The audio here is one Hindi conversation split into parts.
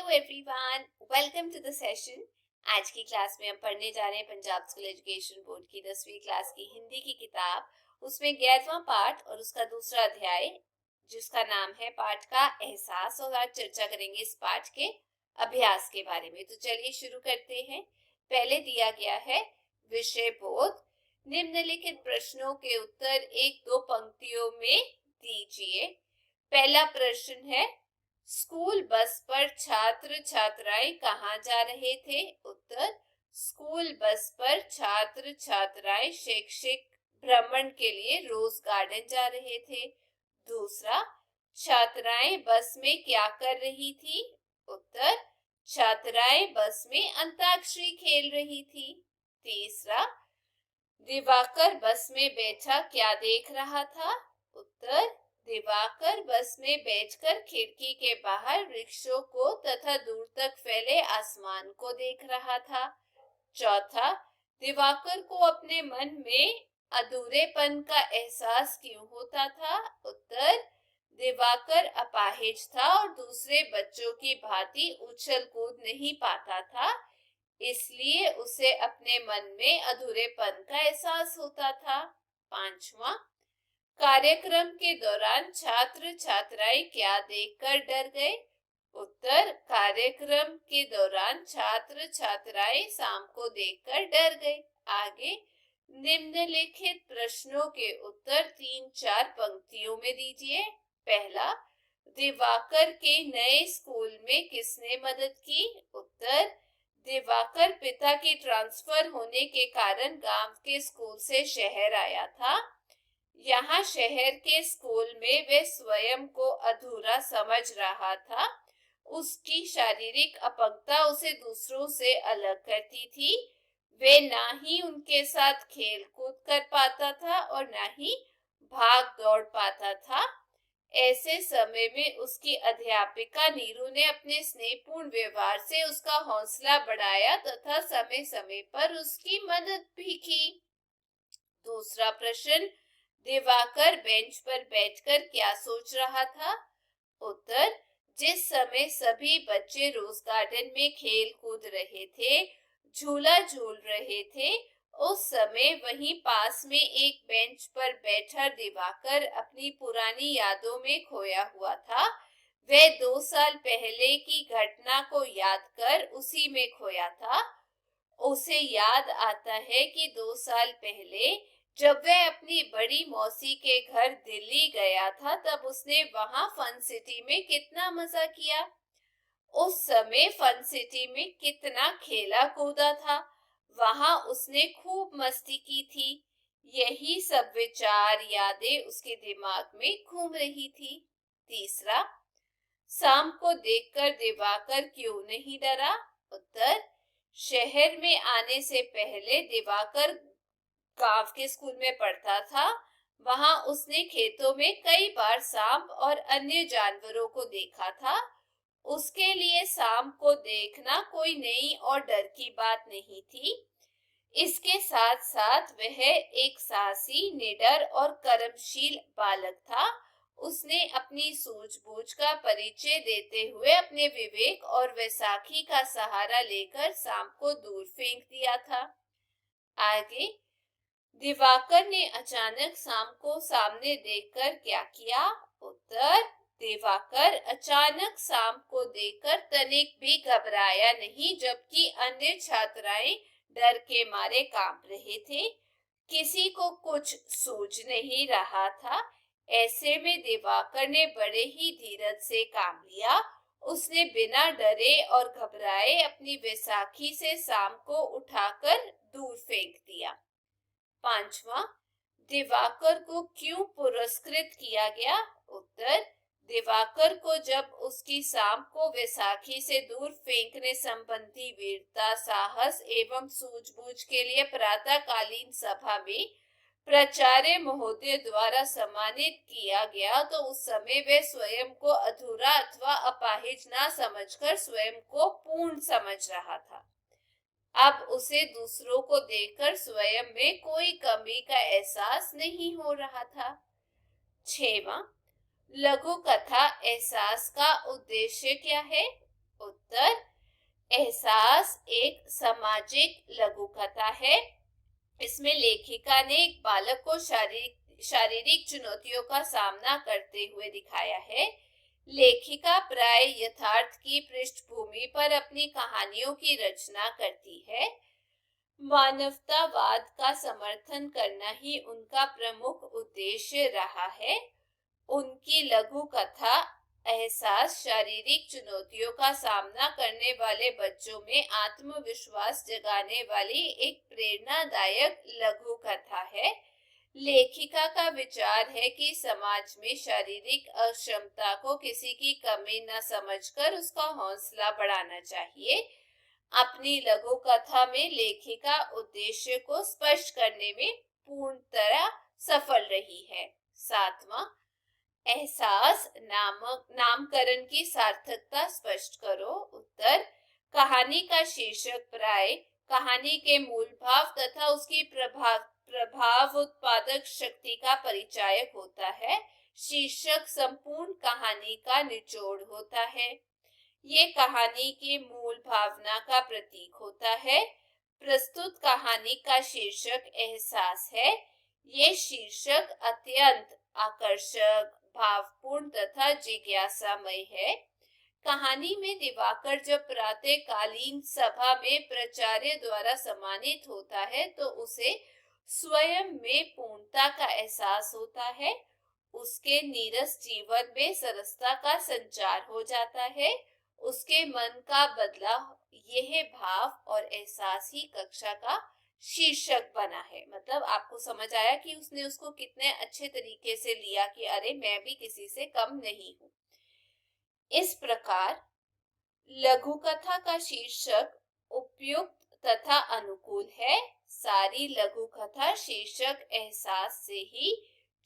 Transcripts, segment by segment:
Hello everyone, welcome to the session. आज की क्लास में हम पढ़ने जा रहे हैं पंजाब स्कूल एजुकेशन बोर्ड की 10वीं क्लास की हिंदी की किताब, उसमें 11वां पाठ और उसका दूसरा अध्याय जिसका नाम है पाठ का एहसास। और आज चर्चा करेंगे इस पाठ के अभ्यास के बारे में। तो चलिए शुरू करते हैं। पहले दिया गया है विषय बोध। निम्नलिखित प्रश्नों के उत्तर एक दो पंक्तियों में दीजिए। पहला प्रश्न है, स्कूल बस पर छात्र छात्राएं कहाँ जा रहे थे? उत्तर, स्कूल बस पर छात्र छात्राएं शैक्षिक भ्रमण के लिए रोज गार्डन जा रहे थे। दूसरा, छात्राएं बस में क्या कर रही थी? उत्तर, छात्राएं बस में अंताक्षरी खेल रही थी। तीसरा, दिवाकर बस में बैठा क्या देख रहा था? उत्तर, दिवाकर बस में बैठकर खिड़की के बाहर वृक्षों को तथा दूर तक फैले आसमान को देख रहा था। चौथा, दिवाकर को अपने मन में अधूरेपन का एहसास क्यों होता था? उत्तर, दिवाकर अपाहिज था और दूसरे बच्चों की भांति उछल कूद नहीं पाता था, इसलिए उसे अपने मन में अधूरेपन का एहसास होता था। पांचवा, कार्यक्रम के दौरान छात्र छात्राएं क्या देखकर डर गए? उत्तर, कार्यक्रम के दौरान छात्र छात्राएं सांप को देखकर डर गए। आगे निम्नलिखित प्रश्नों के उत्तर 3-4 पंक्तियों में दीजिए। पहला, दिवाकर के नए स्कूल में किसने मदद की? उत्तर, दिवाकर पिता की ट्रांसफर होने के कारण गांव के स्कूल से शहर आया था। यहाँ शहर के स्कूल में वह स्वयं को अधूरा समझ रहा था। उसकी शारीरिक अपंगता उसे दूसरों से अलग करती थी। वे ना ही उनके साथ खेल कूद कर पाता था और ना ही भाग दौड़ पाता था। ऐसे समय में उसकी अध्यापिका नीरू ने अपने स्नेहपूर्ण व्यवहार से उसका हौसला बढ़ाया तथा समय समय पर उसकी मदद भी की। दूसरा प्रश्न, दिवाकर बेंच पर बैठकर क्या सोच रहा था? उत्तर, जिस समय सभी बच्चे रोज गार्डन में खेल कूद रहे थे, झूला झूल रहे थे, उस समय वहीं पास में एक बेंच पर बैठा दिवाकर अपनी पुरानी यादों में खोया हुआ था। वह 2 साल पहले की घटना को याद कर उसी में खोया था। उसे याद आता है कि 2 साल पहले जब वह अपनी बड़ी मौसी के घर दिल्ली गया था, तब उसने वहां फन सिटी में कितना मजा किया। उस समय फन सिटी में कितना खेला कूदा था। वहां उसने खूब मस्ती की थी। यही सब विचार यादें उसके दिमाग में घूम रही थी। तीसरा, शाम को देखकर दिवाकर क्यों नहीं डरा? उत्तर, शहर में आने से पहले दिवाकर गांव के स्कूल में पढ़ता था। वहां उसने खेतों में कई बार सांप और अन्य जानवरों को देखा था। उसके लिए सांप को देखना कोई नई और डर की बात नहीं थी। इसके साथ साथ वह एक साहसी, निडर और कर्मशील बालक था। उसने अपनी सूझबूझ का परिचय देते हुए अपने विवेक और वैसाखी का सहारा लेकर सांप को दूर फेंक दिया था। आगे, दिवाकर ने अचानक शाम को सामने देखकर क्या किया? उत्तर, दिवाकर अचानक शाम को देखकर तनिक भी घबराया नहीं, जबकि अन्य छात्राएं डर के मारे कांप रहे थे। किसी को कुछ सूझ नहीं रहा था। ऐसे में दिवाकर ने बड़े ही धीरज से काम लिया। उसने बिना डरे और घबराए अपनी वैसाखी से शाम को उठाकर दूर फेंक दिया। पांचवा, दिवाकर को क्यों पुरस्कृत किया गया? उत्तर, दिवाकर को जब उसकी शाम को वैसाखी से दूर फेंकने संबंधी वीरता, साहस एवं सूझबूझ के लिए प्रातःकालीन सभा में प्राचार्य महोदय द्वारा सम्मानित किया गया, तो उस समय वह स्वयं को अधूरा अथवा अपाहिज ना समझकर स्वयं को पूर्ण समझ रहा था। अब उसे दूसरों को देखकर स्वयं में कोई कमी का एहसास नहीं हो रहा था। 6वां, लघु कथा एहसास का उद्देश्य क्या है? उत्तर, एहसास एक सामाजिक लघु कथा है। इसमें लेखिका ने एक बालक को शारीरिक चुनौतियों का सामना करते हुए दिखाया है। लेखिका प्राय यथार्थ की पृष्ठभूमि पर अपनी कहानियों की रचना करती है। मानवतावाद का समर्थन करना ही उनका प्रमुख उद्देश्य रहा है। उनकी लघु कथा एहसास शारीरिक चुनौतियों का सामना करने वाले बच्चों में आत्मविश्वास जगाने वाली एक प्रेरणादायक लघु कथा है। लेखिका का विचार है कि समाज में शारीरिक अक्षमता को किसी की कमी न समझकर उसका हौसला बढ़ाना चाहिए। अपनी लघु कथा में लेखिका उद्देश्य को स्पष्ट करने में पूर्ण तरह सफल रही है। 7वां, एहसास नामकरण की सार्थकता स्पष्ट करो। उत्तर, कहानी का शीर्षक प्राय कहानी के मूल भाव तथा उसकी प्रभाव उत्पादक शक्ति का परिचायक होता है। शीर्षक संपूर्ण कहानी का निचोड़ होता है। ये कहानी की मूल भावना का प्रतीक होता है। प्रस्तुत कहानी का शीर्षक एहसास है। ये शीर्षक अत्यंत आकर्षक, भावपूर्ण तथा जिज्ञासामय है। कहानी में दिवाकर जब प्रातःकालीन सभा में प्राचार्य द्वारा सम्मानित होता है तो उसे स्वयं में पूर्णता का एहसास होता है। उसके नीरस जीवन में सरसता का संचार हो जाता है। उसके मन का बदला यह भाव और एहसास ही कक्षा का शीर्षक बना है। मतलब आपको समझ आया कि उसने उसको कितने अच्छे तरीके से लिया कि अरे मैं भी किसी से कम नहीं हूं। इस प्रकार लघु कथा का शीर्षक उपयुक्त तथा अनुकूल है। सारी लघु कथा शीर्षक एहसास से ही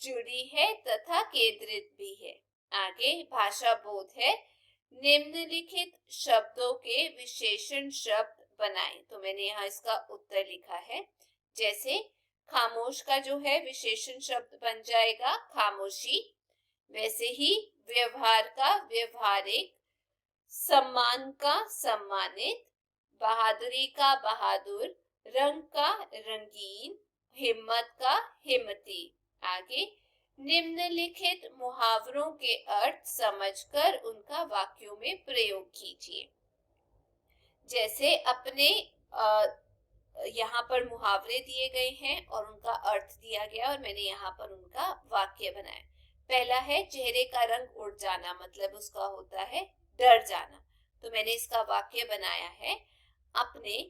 जुड़ी है तथा केंद्रित भी है। आगे भाषा बोध है। निम्नलिखित शब्दों के विशेषण शब्द बनाएं। तो मैंने यहाँ इसका उत्तर लिखा है। जैसे खामोश का जो है विशेषण शब्द बन जाएगा खामोशी। वैसे ही व्यवहार का व्यवहारिक, सम्मान का सम्मानित, बहादुरी का बहादुर, रंग का रंगीन, हिम्मत का हिम्मती। आगे निम्नलिखित मुहावरों के अर्थ समझकर उनका वाक्यों में प्रयोग कीजिए। जैसे अपने यहाँ पर मुहावरे दिए गए हैं और उनका अर्थ दिया गया और मैंने यहाँ पर उनका वाक्य बनाया। पहला है चेहरे का रंग उड़ जाना, मतलब उसका होता है डर जाना। तो मैंने इसका वाक्य बनाया है, अपने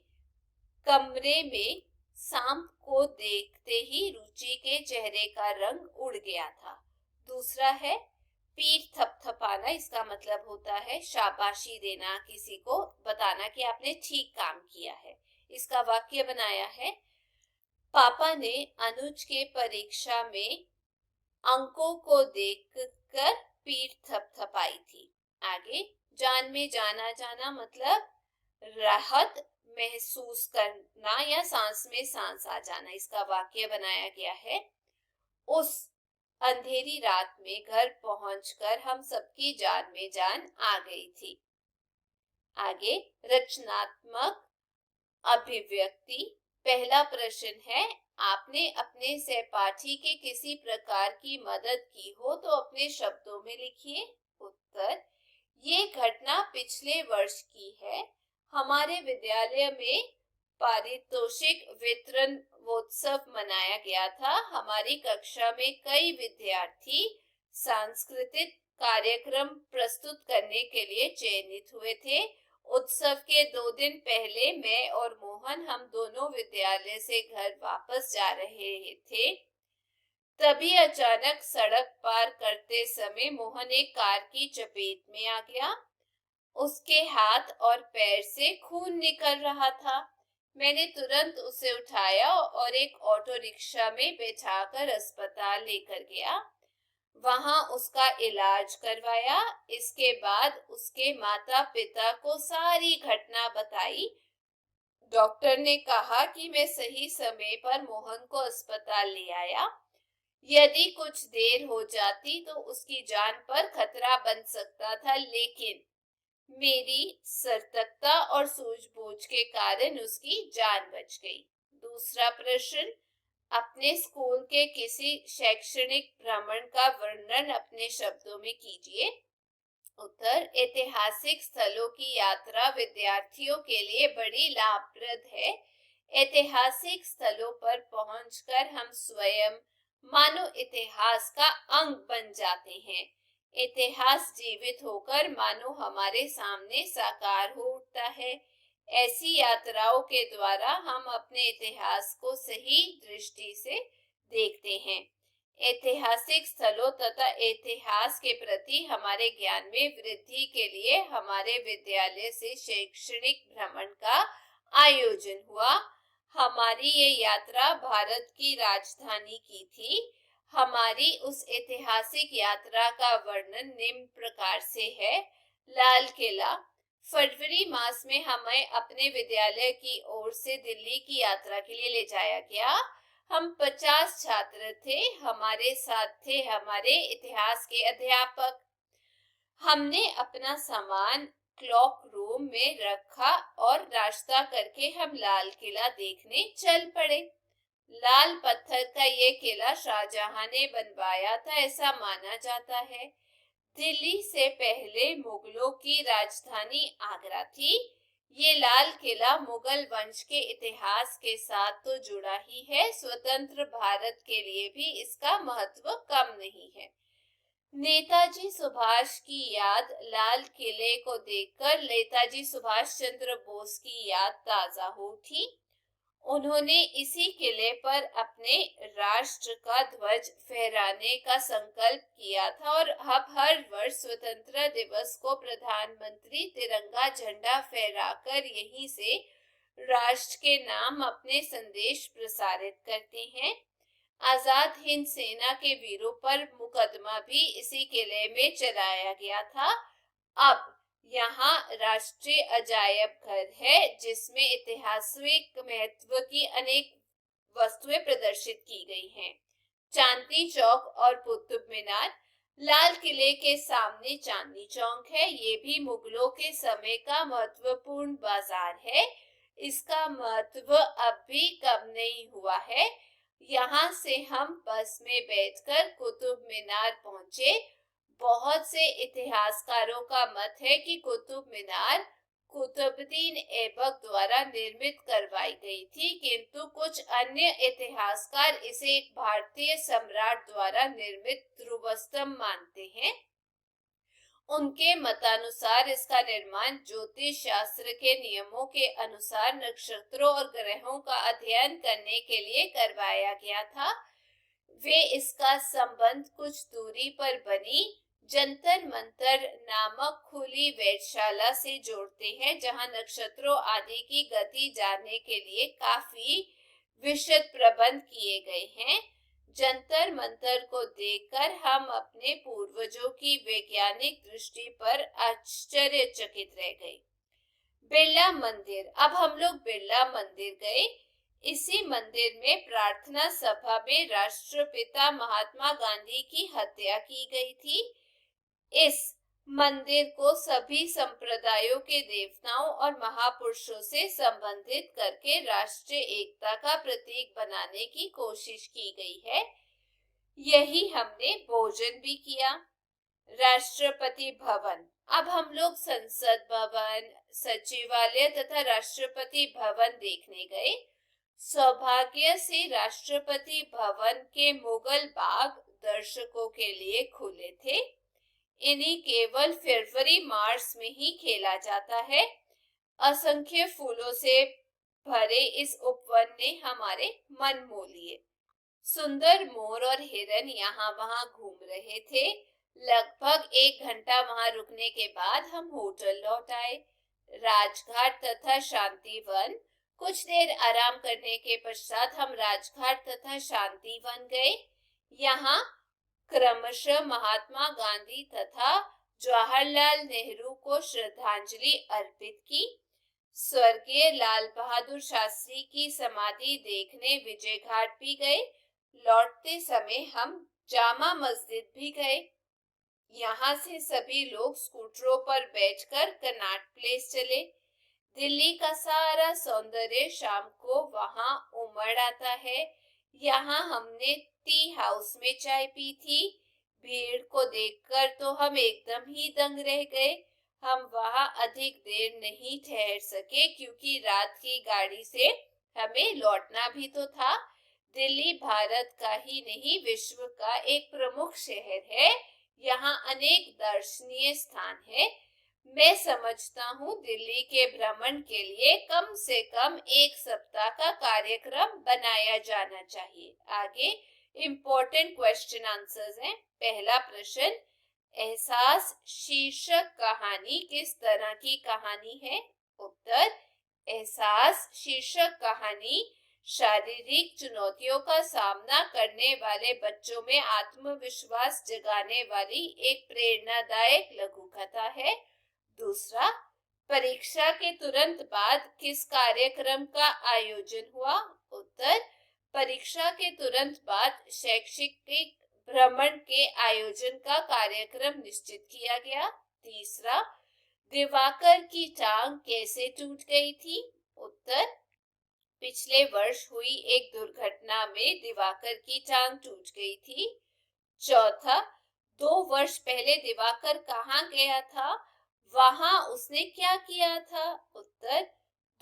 कमरे में सांप को देखते ही रुचि के चेहरे का रंग उड़ गया था। दूसरा है पीठ थपथपाना, इसका मतलब होता है शाबाशी देना, किसी को बताना कि आपने ठीक काम किया है। इसका वाक्य बनाया है, पापा ने अनुज के परीक्षा में अंकों को देखकर पीठ थपथपाई थी। आगे जान में जाना जाना, मतलब राहत महसूस करना या सांस में सांस आ जाना। इसका वाक्य बनाया गया है, उस अंधेरी रात में घर पहुंचकर हम सबकी जान में जान आ गई थी। आगे रचनात्मक अभिव्यक्ति। पहला प्रश्न है, आपने अपने सहपाठी के किसी प्रकार की मदद की हो तो अपने शब्दों में लिखिए। उत्तर, ये घटना पिछले वर्ष की है। हमारे विद्यालय में पारितोषिक वितरण उत्सव मनाया गया था। हमारी कक्षा में कई विद्यार्थी सांस्कृतिक कार्यक्रम प्रस्तुत करने के लिए चयनित हुए थे। उत्सव के 2 दिन पहले मैं और मोहन, हम दोनों विद्यालय से घर वापस जा रहे थे। तभी अचानक सड़क पार करते समय मोहन एक कार की चपेट में आ गया। उसके हाथ और पैर से खून निकल रहा था। मैंने तुरंत उसे उठाया और एक ऑटो रिक्शा में बैठाकर अस्पताल लेकर गया। वहां उसका इलाज करवाया। इसके बाद उसके माता पिता को सारी घटना बताई। डॉक्टर ने कहा कि मैं सही समय पर मोहन को अस्पताल ले आया। यदि कुछ देर हो जाती तो उसकी जान पर खतरा बन सकता था, लेकिन मेरी सतर्कता और सूझबूझ के कारण उसकी जान बच गई। दूसरा प्रश्न, अपने स्कूल के किसी शैक्षणिक भ्रमण का वर्णन अपने शब्दों में कीजिए। उत्तर, ऐतिहासिक स्थलों की यात्रा विद्यार्थियों के लिए बड़ी लाभप्रद है। ऐतिहासिक स्थलों पर पहुंचकर हम स्वयं मानो इतिहास का अंग बन जाते हैं। इतिहास जीवित होकर मानो हमारे सामने साकार हो उठता है। ऐसी यात्राओं के द्वारा हम अपने इतिहास को सही दृष्टि से देखते हैं। ऐतिहासिक स्थलों तथा इतिहास के प्रति हमारे ज्ञान में वृद्धि के लिए हमारे विद्यालय से शैक्षणिक भ्रमण का आयोजन हुआ। हमारी ये यात्रा भारत की राजधानी की थी। हमारी उस ऐतिहासिक यात्रा का वर्णन निम्न प्रकार से है। लाल किला, फरवरी मास में हमें अपने विद्यालय की ओर से दिल्ली की यात्रा के लिए ले जाया गया। हम 50 छात्र थे। हमारे साथ थे हमारे इतिहास के अध्यापक। हमने अपना सामान क्लॉक रूम में रखा और नाश्ता करके हम लाल किला देखने चल पड़े। लाल पत्थर का ये किला शाहजहां ने बनवाया था, ऐसा माना जाता है। दिल्ली से पहले मुगलों की राजधानी आगरा थी। ये लाल किला मुगल वंश के इतिहास के साथ तो जुड़ा ही है, स्वतंत्र भारत के लिए भी इसका महत्व कम नहीं है। नेताजी सुभाष की याद, लाल किले को देखकर नेताजी सुभाष चंद्र बोस की याद ताजा हो उठी। उन्होंने इसी किले पर अपने राष्ट्र का ध्वज फहराने का संकल्प किया था और अब हर वर्ष स्वतंत्रता दिवस को प्रधानमंत्री तिरंगा झंडा फहराकर यहीं से राष्ट्र के नाम अपने संदेश प्रसारित करते हैं। आजाद हिंद सेना के वीरों पर मुकदमा भी इसी किले में चलाया गया था। अब यहाँ राष्ट्रीय अजायब घर है जिसमें ऐतिहासिक महत्व की अनेक वस्तुएं प्रदर्शित की गई हैं। चांदनी चौक और कुतुब मीनार, लाल किले के सामने चांदनी चौक है। ये भी मुगलों के समय का महत्वपूर्ण बाजार है। इसका महत्व अब भी कम नहीं हुआ है। यहाँ से हम बस में बैठकर कुतुब मीनार पहुंचे। बहुत से इतिहासकारों का मत है कि कुतुब मीनार कुतुबुद्दीन ऐबक द्वारा निर्मित करवाई गई थी, किंतु कुछ अन्य इतिहासकार इसे एक भारतीय सम्राट द्वारा निर्मित ध्रुवस्तंभ मानते हैं। उनके मतानुसार इसका निर्माण ज्योतिष शास्त्र के नियमों के अनुसार नक्षत्रों और ग्रहों का अध्ययन करने के लिए करवाया गया था। वे इसका संबंध कुछ दूरी पर बनी जंतर मंतर नामक खुली वेधशाला से जोड़ते हैं, जहां नक्षत्रों आदि की गति जानने के लिए काफी विशद प्रबंध किए गए हैं। जंतर मंतर को देखकर हम अपने पूर्वजों की वैज्ञानिक दृष्टि पर आश्चर्यचकित रह गए। बिरला मंदिर, अब हम लोग बिरला मंदिर गए। इसी मंदिर में प्रार्थना सभा में राष्ट्रपिता महात्मा गांधी की हत्या की गई थी। इस मंदिर को सभी संप्रदायों के देवताओं और महापुरुषों से संबंधित करके राष्ट्रीय एकता का प्रतीक बनाने की कोशिश की गई है। यही हमने भोजन भी किया। राष्ट्रपति भवन, अब हम लोग संसद भवन, सचिवालय तथा राष्ट्रपति भवन देखने गए। सौभाग्य से राष्ट्रपति भवन के मुगल बाग दर्शकों के लिए खुले थे। इन्हें केवल फरवरी मार्च में ही खेला जाता है। असंख्य फूलों से भरे इस उपवन ने हमारे मन मोह लिए। सुंदर मोर और हिरन यहाँ वहाँ घूम रहे थे। लगभग 1 घंटा वहाँ रुकने के बाद हम होटल लौट आए। राजघाट तथा शांतिवन, कुछ देर आराम करने के पश्चात हम राजघाट तथा शांतिवन गए। यहाँ क्रमशः महात्मा गांधी तथा जवाहरलाल नेहरू को श्रद्धांजलि अर्पित की। स्वर्गीय लाल बहादुर शास्त्री की समाधि देखने विजय घाट भी गए। लौटते समय हम जामा मस्जिद भी गए। यहाँ से सभी लोग स्कूटरों पर बैठकर कनॉट प्लेस चले। दिल्ली का सारा सौंदर्य शाम को वहां उमड़ आता है। यहाँ हमने टी हाउस में चाय पी थी। भीड़ को देखकर तो हम एकदम ही दंग रह गए। हम वहां अधिक देर नहीं ठहर सके क्योंकि रात की गाड़ी से हमें लौटना भी तो था। दिल्ली भारत का ही नहीं विश्व का एक प्रमुख शहर है। यहाँ अनेक दर्शनीय स्थान है। मैं समझता हूँ दिल्ली के भ्रमण के लिए कम से कम 1 सप्ताह का कार्यक्रम बनाया जाना चाहिए। आगे इम्पोर्टेंट क्वेश्चन आंसर्स हैं। पहला प्रश्न, एहसास शीर्षक कहानी किस तरह की कहानी है? उत्तर, एहसास शीर्षक कहानी शारीरिक चुनौतियों का सामना करने वाले बच्चों में आत्मविश्वास जगाने वाली एक प्रेरणादायक लघु कथा है। दूसरा, परीक्षा के तुरंत बाद किस कार्यक्रम का आयोजन हुआ? उत्तर, परीक्षा के तुरंत बाद शैक्षिक भ्रमण के आयोजन का कार्यक्रम निश्चित किया गया। तीसरा, दिवाकर की टांग कैसे टूट गई थी? उत्तर, पिछले वर्ष हुई एक दुर्घटना में दिवाकर की टांग टूट गई थी। चौथा, 2 वर्ष पहले दिवाकर कहाँ गया था? वहां उसने क्या किया था? उत्तर,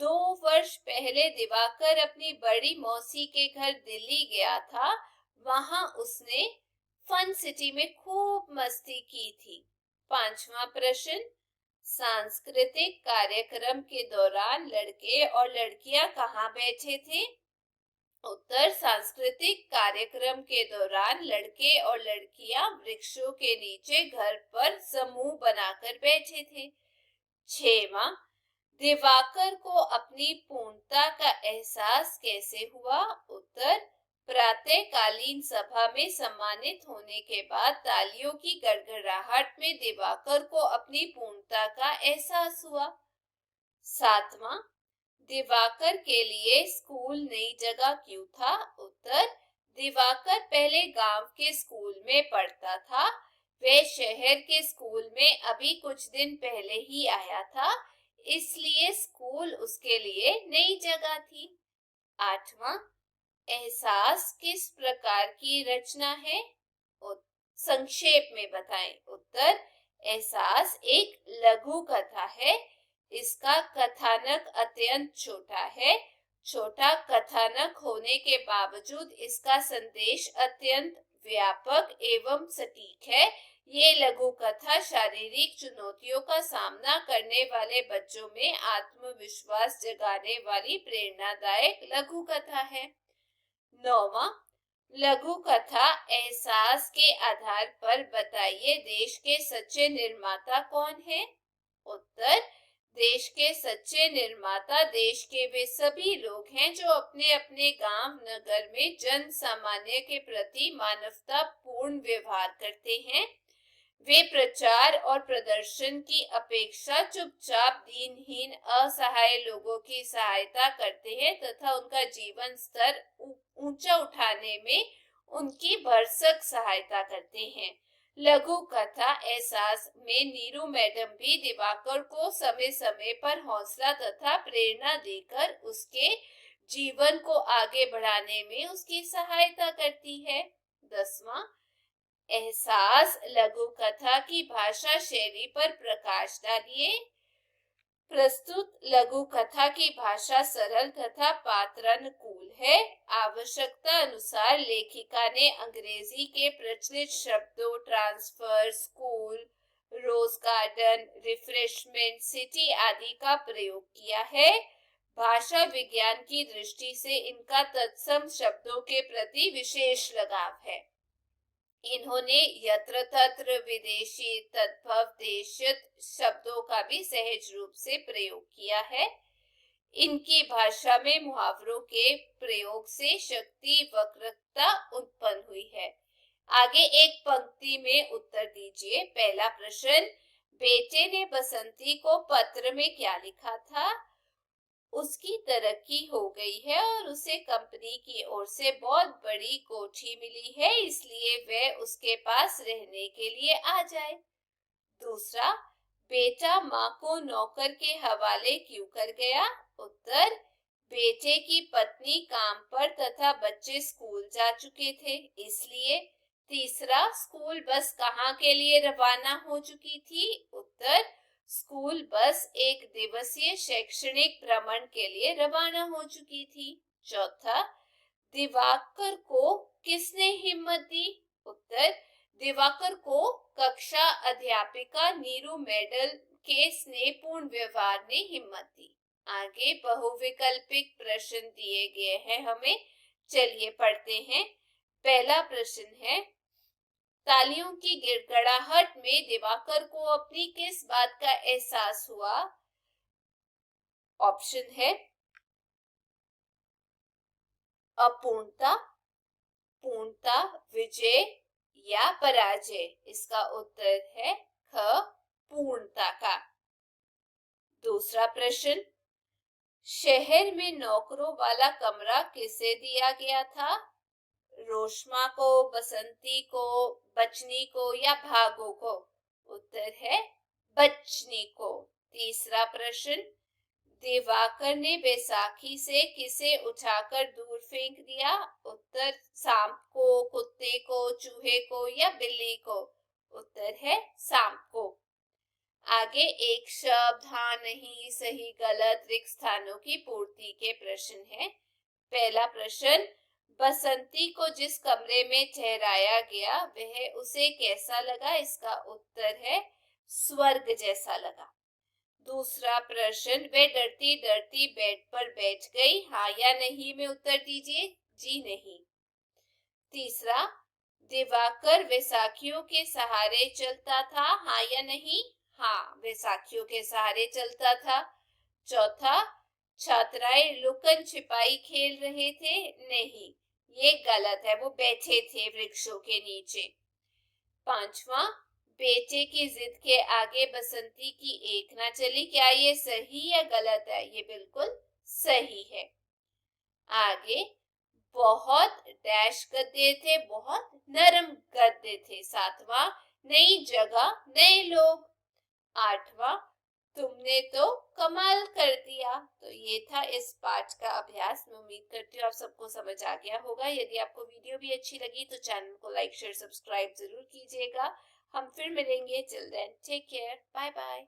2 वर्ष पहले दिवाकर अपनी बड़ी मौसी के घर दिल्ली गया था। वहां उसने फन सिटी में खूब मस्ती की थी। पांचवा प्रश्न, सांस्कृतिक कार्यक्रम के दौरान लड़के और लड़कियां कहाँ बैठे थे? उत्तर, सांस्कृतिक कार्यक्रम के दौरान लड़के और लड़कियां वृक्षों के नीचे घर पर समूह बनाकर बैठे थे। छठवां, दिवाकर को अपनी पूर्णता का एहसास कैसे हुआ? उत्तर, प्रातःकालीन सभा में सम्मानित होने के बाद तालियों की गड़गड़ाहट में दिवाकर को अपनी पूर्णता का एहसास हुआ। सातवां, दिवाकर के लिए स्कूल नई जगह क्यों था? उत्तर, दिवाकर पहले गांव के स्कूल में पढ़ता था। वह शहर के स्कूल में अभी कुछ दिन पहले ही आया था, इसलिए स्कूल उसके लिए नई जगह थी। आठवां, एहसास किस प्रकार की रचना है? संक्षेप में बताएं। उत्तर, एहसास एक लघु कथा है। इसका कथानक अत्यंत छोटा है। छोटा कथानक होने के बावजूद इसका संदेश अत्यंत व्यापक एवं सटीक है। ये लघु कथा शारीरिक चुनौतियों का सामना करने वाले बच्चों में आत्मविश्वास जगाने वाली प्रेरणादायक लघु कथा है। 9वां, लघु कथा एहसास के आधार पर बताइए देश के सच्चे निर्माता कौन है? उत्तर, देश के सच्चे निर्माता देश के वे सभी लोग हैं जो अपने अपने गांव नगर में जन सामान्य के प्रति मानवता पूर्ण व्यवहार करते हैं। वे प्रचार और प्रदर्शन की अपेक्षा चुपचाप दीनहीन असहाय लोगों की सहायता करते हैं तथा उनका जीवन स्तर ऊंचा उठाने में उनकी भरसक सहायता करते हैं। लघु कथा एहसास में नीरू मैडम भी दिवाकर को समय समय पर हौसला तथा प्रेरणा देकर उसके जीवन को आगे बढ़ाने में उसकी सहायता करती है। 10वां, एहसास लघु कथा की भाषा शैली पर प्रकाश डालिए। प्रस्तुत लघु कथा की भाषा सरल तथा पात्रानुकूल है। आवश्यकता अनुसार लेखिका ने अंग्रेजी के प्रचलित शब्दों transfer, school, rose garden, refreshment, city आदि का प्रयोग किया है। भाषा विज्ञान की दृष्टि से इनका तत्सम शब्दों के प्रति विशेष लगाव है। इन्होंने यत्र तत्र विदेशी तद्भव देशित शब्दों का भी सहज रूप से प्रयोग किया है। इनकी भाषा में मुहावरों के प्रयोग से शक्ति वक्रता उत्पन्न हुई है। आगे एक पंक्ति में उत्तर दीजिए। पहला प्रश्न, बेटे ने बसंती को पत्र में क्या लिखा था? उसकी तरक्की हो गई है और उसे कंपनी की ओर से बहुत बड़ी कोठी मिली है, इसलिए वह उसके पास रहने के लिए आ जाए। दूसरा, बेटा माँ को नौकर के हवाले क्यों कर गया? उत्तर, बेटे की पत्नी काम पर तथा बच्चे स्कूल जा चुके थे, इसलिए। तीसरा, स्कूल बस कहाँ के लिए रवाना हो चुकी थी? उत्तर, स्कूल बस एक दिवसीय शैक्षणिक भ्रमण के लिए रवाना हो चुकी थी। चौथा, दिवाकर को किसने हिम्मत दी? उत्तर, दिवाकर को कक्षा अध्यापिका नीरू मेडल के स्नेहपूर्ण व्यवहार ने हिम्मत दी। आगे बहुविकल्पिक प्रश्न दिए गए हैं हमें, चलिए पढ़ते हैं। पहला प्रश्न है, तालियों की गिड़गिड़ाहट में दिवाकर को अपनी किस बात का एहसास हुआ? ऑप्शन है अपूर्णता, पूर्णता, विजय या पराजय। इसका उत्तर है ख, पूर्णता का। दूसरा प्रश्न, शहर में नौकरों वाला कमरा किसे दिया गया था? रोशमा को, बसंती को, बचनी को या भागो को? उत्तर है बचनी को। तीसरा प्रश्न, दिवाकर ने बैसाखी से किसे उठाकर दूर फेंक दिया? उत्तर, सांप को, कुत्ते को, चूहे को या बिल्ली को? उत्तर है सांप को। आगे एक शब्द, हाँ, नहीं, सही, गलत, रिक्त स्थानों की पूर्ति के प्रश्न है। पहला प्रश्न, बसंती को जिस कमरे में ठहराया गया वह उसे कैसा लगा? इसका उत्तर है स्वर्ग जैसा लगा। दूसरा प्रश्न, वे डरती डरती बेड पर बैठ गई, हाँ या नहीं में उत्तर दीजिए। जी नहीं। तीसरा, दिवाकर वैसाखियों के सहारे चलता था, हाँ या नहीं? हाँ, वैसाखियों के सहारे चलता था। चौथा, छात्राएं लुकन छिपाई खेल रहे थे, नहीं, ये गलत है, वो बैठे थे वृक्षों के नीचे। पांचवा, बेटे की जिद के आगे बसंती की एक ना चली, क्या ये सही या गलत है? ये बिल्कुल सही है। आगे, बहुत डैश गद्दे थे, बहुत नरम गद्दे थे। सातवां, नई जगह नए लोग। आठवां, तुमने तो कमाल कर दिया। तो ये था इस पाठ का अभ्यास। मैं उम्मीद करती हूँ आप सबको समझ आ गया होगा। यदि आपको वीडियो भी अच्छी लगी तो चैनल को लाइक शेयर सब्सक्राइब जरूर कीजिएगा। हम फिर मिलेंगे। Till then take care, bye bye.